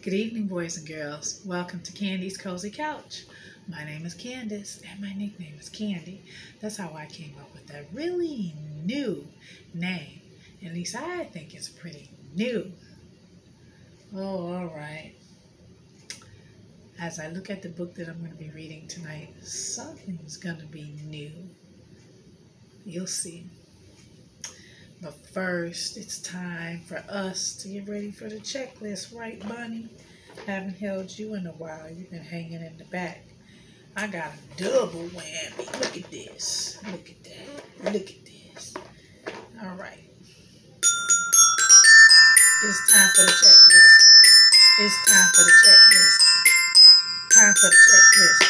Good evening, boys and girls. Welcome to Candy's Cozy Couch. My name is Candace, and my nickname is Candy. That's how I came up with that really new name. At least I think it's pretty new. Oh, all right. As I look at the book that I'm going to be reading tonight, something's going to be new. You'll see. But first, it's time for us to get ready for the checklist, right, Bunny? Haven't held you in a while. You've been hanging in the back. I got a double whammy. Look at this. Look at that. Look at this. All right. It's time for the checklist. It's time for the checklist. Time for the checklist.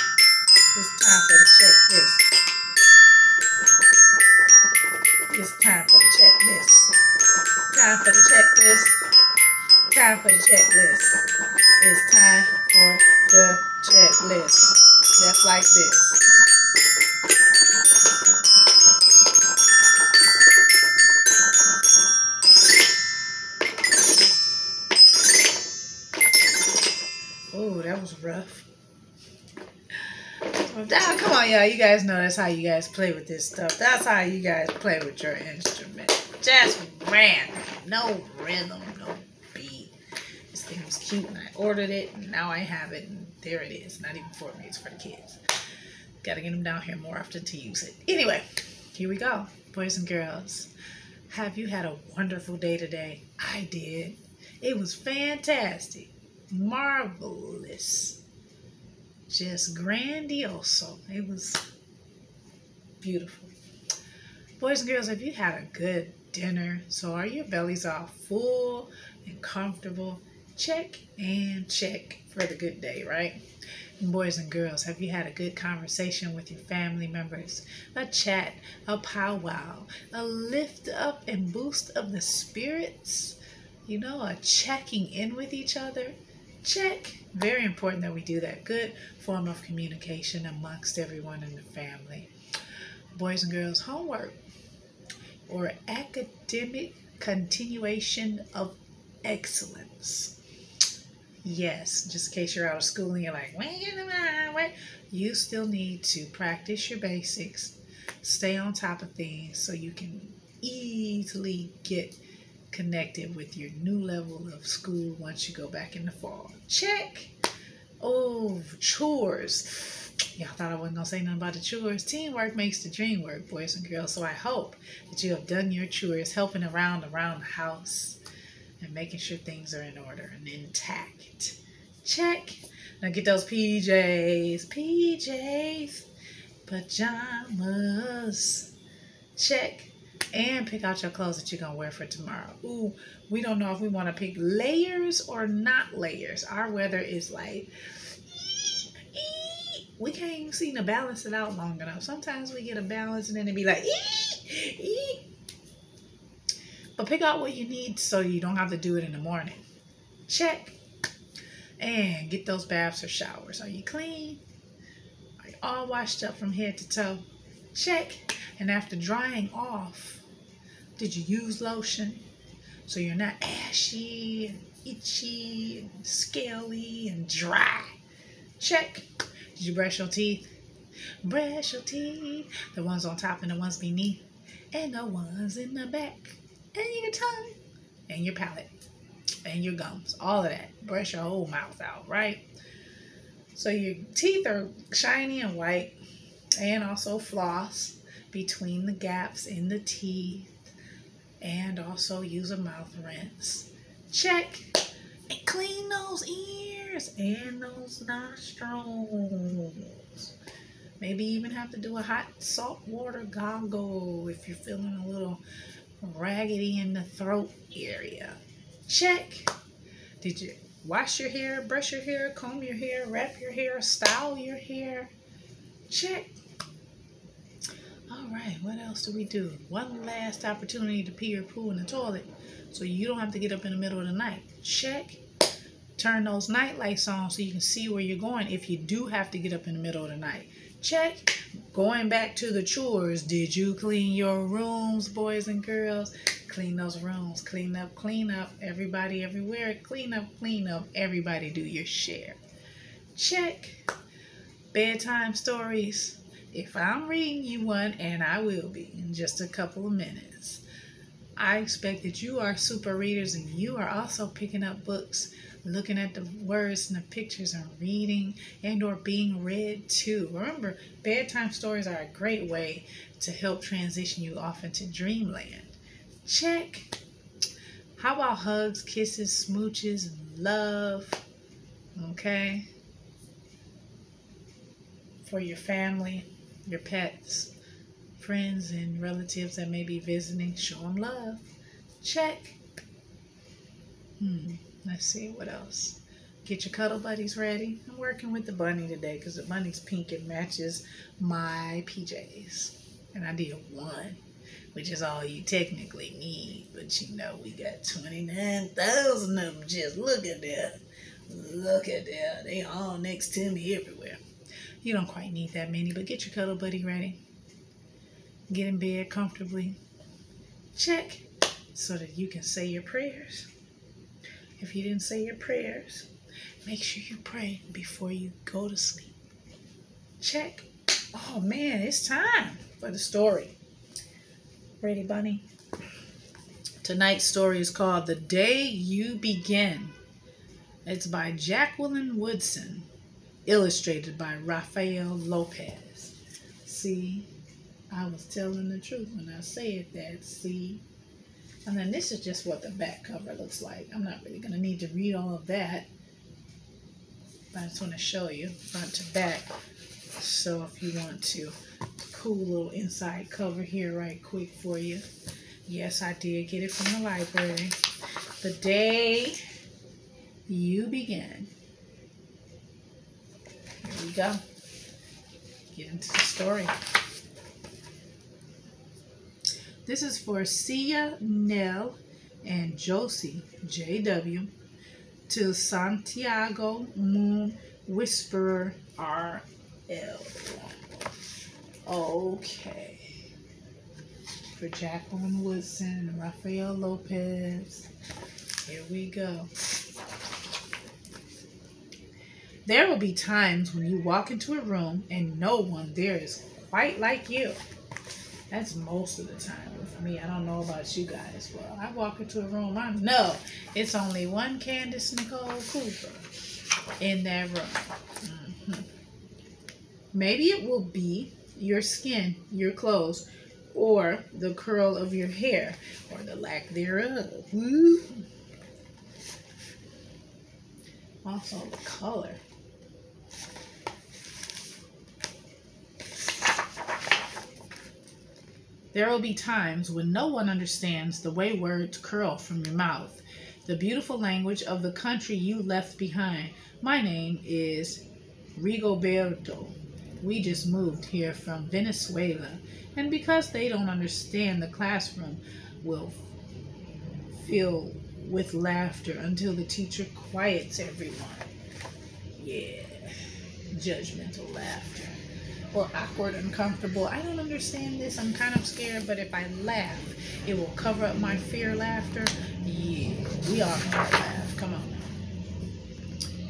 It's time for the checklist. It's time for the checklist. Time for the checklist. Time for the checklist. It's time for the checklist. Just like this. Oh, that was rough. Come on, y'all. You guys know that's how you guys play with this stuff. That's how you guys play with your instrument. Just random. No rhythm, no beat. This thing was cute and I ordered it and now I have it and there it is. Not even for me, it's for the kids. Gotta get them down here more often to use it. Anyway, here we go. Boys and girls, have you had a wonderful day today? I did. It was fantastic. Marvelous. Just grandioso. It was beautiful. Boys and girls, have you had a good dinner? So are your bellies all full and comfortable? Check and check for the good day, right? And boys and girls, have you had a good conversation with your family members? A chat, a powwow, a lift up and boost of the spirits? You know, a checking in with each other? Check. Very important that we do that. Good form of communication amongst everyone in the family. Boys and girls, homework or academic continuation of excellence. Yes, just in case you're out of school and you're like, wait, you still need to practice your basics, stay on top of things so you can easily get connected with your new level of school once you go back in the fall. Check. Oh, chores. Y'all thought I wasn't going to say nothing about the chores. Teamwork makes the dream work, boys and girls. So I hope that you have done your chores, helping around the house and making sure things are in order and intact. Check. Now get those PJs. Pajamas. Check. And pick out your clothes that you're going to wear for tomorrow. Ooh, we don't know if we want to pick layers or not layers. Our weather is like, we can't even seem to balance it out long enough. Sometimes we get a balance and then it be like, but pick out what you need so you don't have to do it in the morning. Check. And get those baths or showers. Are you clean? Are you all washed up from head to toe? Check. And after drying off, did you use lotion so you're not ashy and itchy and scaly and dry? Check. Did you brush your teeth? Brush your teeth. The ones on top and the ones beneath. And the ones in the back. And your tongue. And your palate. And your gums. All of that. Brush your whole mouth out, right? So your teeth are shiny and white. And also floss between the gaps in the teeth, and also use a mouth rinse. Check. And clean those ears and those nostrils. Maybe even have to do a hot salt water goggle if you're feeling a little raggedy in the throat area. Check. Did you wash your hair, brush your hair, comb your hair, wrap your hair, style your hair? Check. All right, what else do we do? One last opportunity to pee or poo in the toilet so you don't have to get up in the middle of the night. Check. Turn those night lights on so you can see where you're going if you do have to get up in the middle of the night. Check. Going back to the chores, did you clean your rooms, boys and girls? Clean those rooms. Clean up, clean up. Everybody, everywhere. Clean up, clean up. Everybody do your share. Check. Bedtime stories. If I'm reading you one, and I will be in just a couple of minutes, I expect that you are super readers and you are also picking up books, looking at the words and the pictures and reading and or being read too. Remember, bedtime stories are a great way to help transition you off into dreamland. Check. How about hugs, kisses, smooches, and love? Okay? For your family, your pets, friends, and relatives that may be visiting, show them love. Check. Let's see what else. Get your cuddle buddies ready. I'm working with the bunny today because the bunny's pink and matches my PJs. And I did one, which is all you technically need. But you know, we got 29,000 of them. Just look at that. Look at that. They all next to me everywhere. You don't quite need that many, but get your cuddle buddy ready. Get in bed comfortably. Check. So that you can say your prayers. If you didn't say your prayers, make sure you pray before you go to sleep. Check. Oh man, it's time for the story. Ready, bunny? Tonight's story is called The Day You Begin. It's by Jacqueline Woodson, illustrated by Rafael Lopez. See, I was telling the truth when I said that. See? And then this is just what the back cover looks like. I'm not really going to need to read all of that. But I just want to show you front to back. So if you want to, cool little inside cover here right quick for you. Yes, I did get it from the library. The Day You Begin. Here we go. Get into the story. This is for Sia, Nell, and Josie, JW, to Santiago Moon Whisperer, RL. Okay. For Jacqueline Woodson and Rafael Lopez. Here we go. There will be times when you walk into a room and no one there is quite like you. That's most of the time with me. I don't know about you guys. Well, I walk into a room, I know it's only one Candace Nicole Cooper in that room. Maybe it will be your skin, your clothes, or the curl of your hair, or the lack thereof. Also the color. There will be times when no one understands the way words curl from your mouth, the beautiful language of the country you left behind. My name is Rigoberto. We just moved here from Venezuela, and because they don't understand, the classroom will fill with laughter until the teacher quiets everyone. Yeah, judgmental laughter. Or awkward, uncomfortable. I don't understand this. I'm kind of scared, but if I laugh, it will cover up my fear laughter. Yeah, we all know that laugh. Come on now.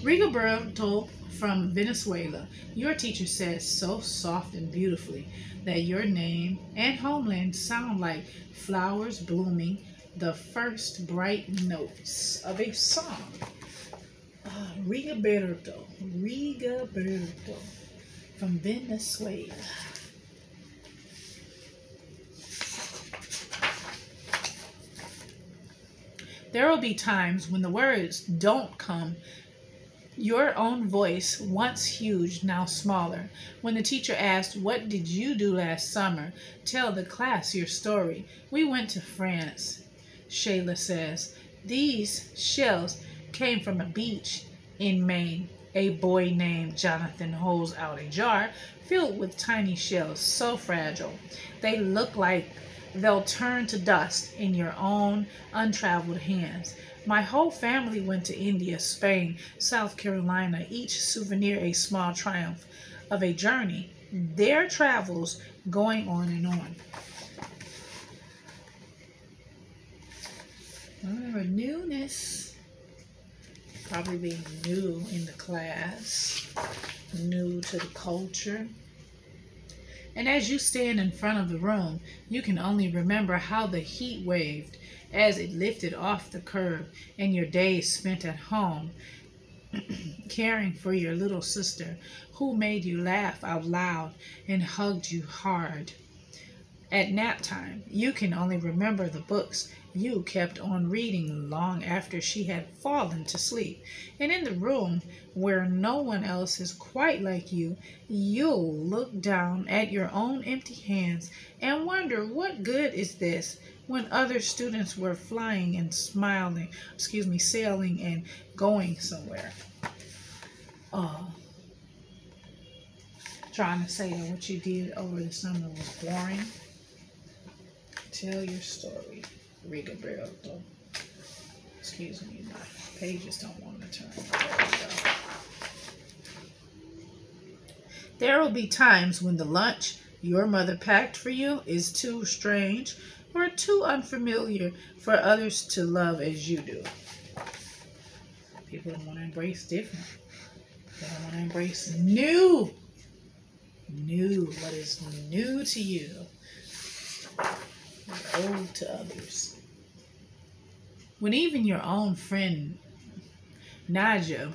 Rigoberto from Venezuela, your teacher says so soft and beautifully that your name and homeland sound like flowers blooming, the first bright notes of a song. Rigoberto from Venezuela. There will be times when the words don't come. Your own voice, once huge, now smaller. When the teacher asked, "What did you do last summer?" Tell the class your story. We went to France, Shayla says. These shells came from a beach in Maine. A boy named Jonathan holds out a jar filled with tiny shells, so fragile. They look like they'll turn to dust in your own untraveled hands. My whole family went to India, Spain, South Carolina, each souvenir a small triumph of a journey, their travels going on and on. Remember, newness. Probably being new in the class, new to the culture. And as you stand in front of the room, you can only remember how the heat waved as it lifted off the curb and your days spent at home caring for your little sister who made you laugh out loud and hugged you hard. At nap time, you can only remember the books you kept on reading long after she had fallen to sleep. And in the room where no one else is quite like you, you'll look down at your own empty hands and wonder what good is this when other students were flying and sailing and going somewhere. Trying to say that what you did over the summer was boring. Tell your story, Rigoberto. Excuse me, my pages don't want to turn. There we go. There will be times when the lunch your mother packed for you is too strange or too unfamiliar for others to love as you do. People don't want to embrace different. They don't want to embrace new. New, what is new to you. Old to others. When even your own friend Naja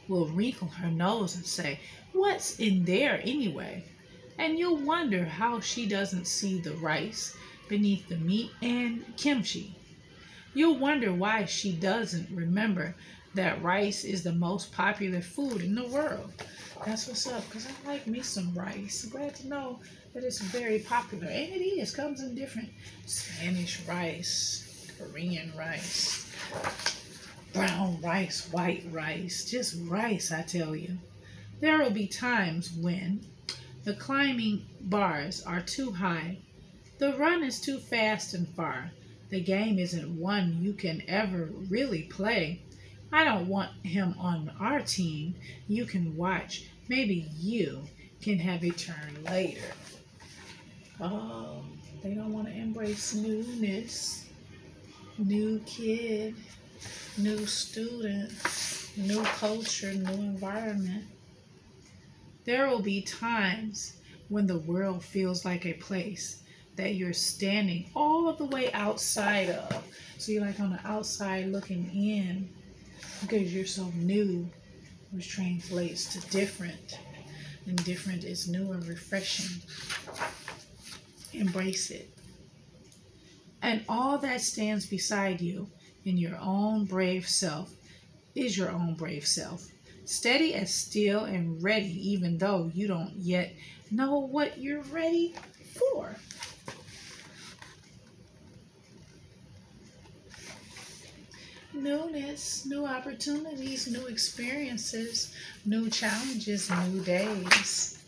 will wrinkle her nose and say, "What's in there anyway?" And you'll wonder how she doesn't see the rice beneath the meat and kimchi. You'll wonder why she doesn't remember that rice is the most popular food in the world. That's what's up, because I like me some rice. I'm glad to know that it's very popular. And it is. Comes in different Spanish rice, Korean rice, brown rice, white rice. Just rice, I tell you. There will be times when the climbing bars are too high, the run is too fast and far, the game isn't one you can ever really play. I don't want him on our team. You can watch. Maybe you can have a turn later. Oh, they don't want to embrace newness. New kid, new student, new culture, new environment. There will be times when the world feels like a place that you're standing all the way outside of. So you're like on the outside looking in because you're so new, which translates to different. And different is new and refreshing. Embrace it. And all that stands beside you in your own brave self is your own brave self. Steady as steel and ready, even though you don't yet know what you're ready for. Newness, new opportunities, new experiences, new challenges, new days.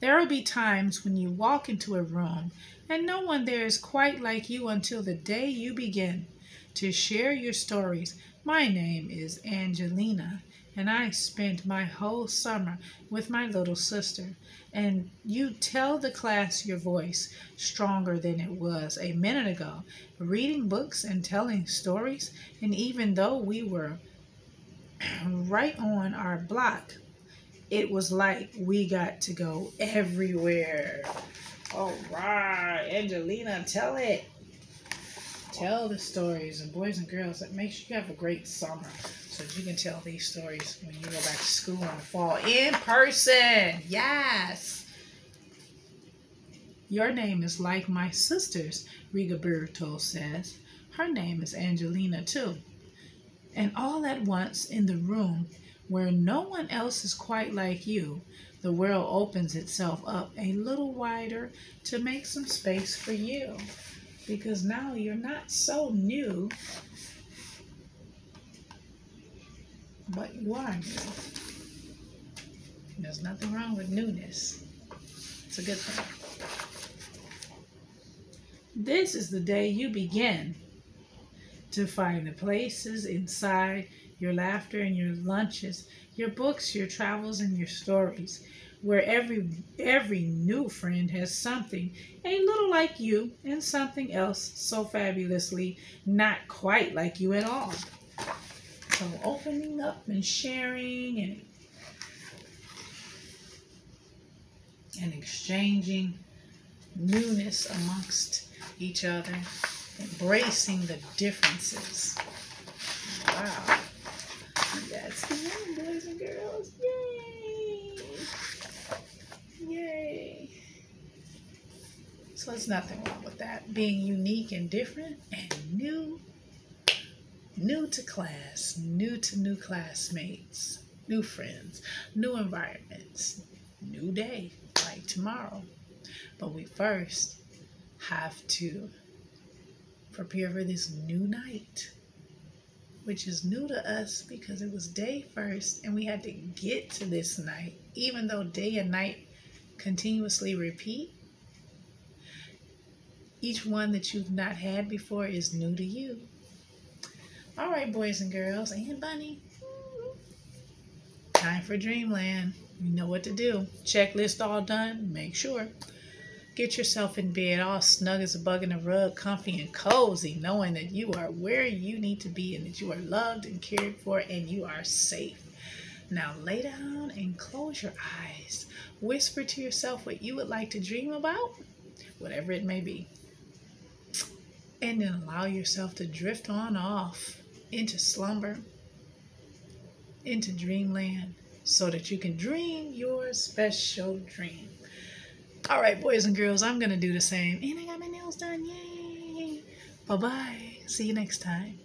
There will be times when you walk into a room and no one there is quite like you until the day you begin to share your stories. My name is Angelina, and I spent my whole summer with my little sister. And you tell the class your voice stronger than it was a minute ago, reading books and telling stories. And even though we were right on our block, it was like we got to go everywhere. All right, Angelina, tell it. Tell the stories, and boys and girls, that make sure you have a great summer so that you can tell these stories when you go back to school in the fall in person. Yes. Your name is like my sister's, Rigoberto says. Her name is Angelina too. And all at once in the room where no one else is quite like you, the world opens itself up a little wider to make some space for you. Because now you're not so new, but you are new. There's nothing wrong with newness. It's a good thing. This is the day you begin to find the places inside your laughter and your lunches, your books, your travels, and your stories, where every new friend has something a little like you and something else so fabulously not quite like you at all. So opening up and sharing and exchanging newness amongst each other, embracing the differences. Wow. That's the one, boys and girls. Yay! Yay! So there's nothing wrong with that. Being unique and different and new to class, new to new classmates, new friends, new environments, new day, like tomorrow. But we first have to prepare for this new night, which is new to us because it was day first and we had to get to this night. Even though day and night continuously repeat, each one that you've not had before is new to you. All right, boys and girls, and Bunny, time for dreamland. You know what to do. Checklist all done. Make sure. Get yourself in bed all snug as a bug in a rug, comfy and cozy, knowing that you are where you need to be and that you are loved and cared for and you are safe. Now lay down and close your eyes. Whisper to yourself what you would like to dream about, whatever it may be. And then allow yourself to drift on off into slumber, into dreamland, so that you can dream your special dream. All right, boys and girls, I'm going to do the same. And I got my nails done. Yay! Bye-bye. See you next time.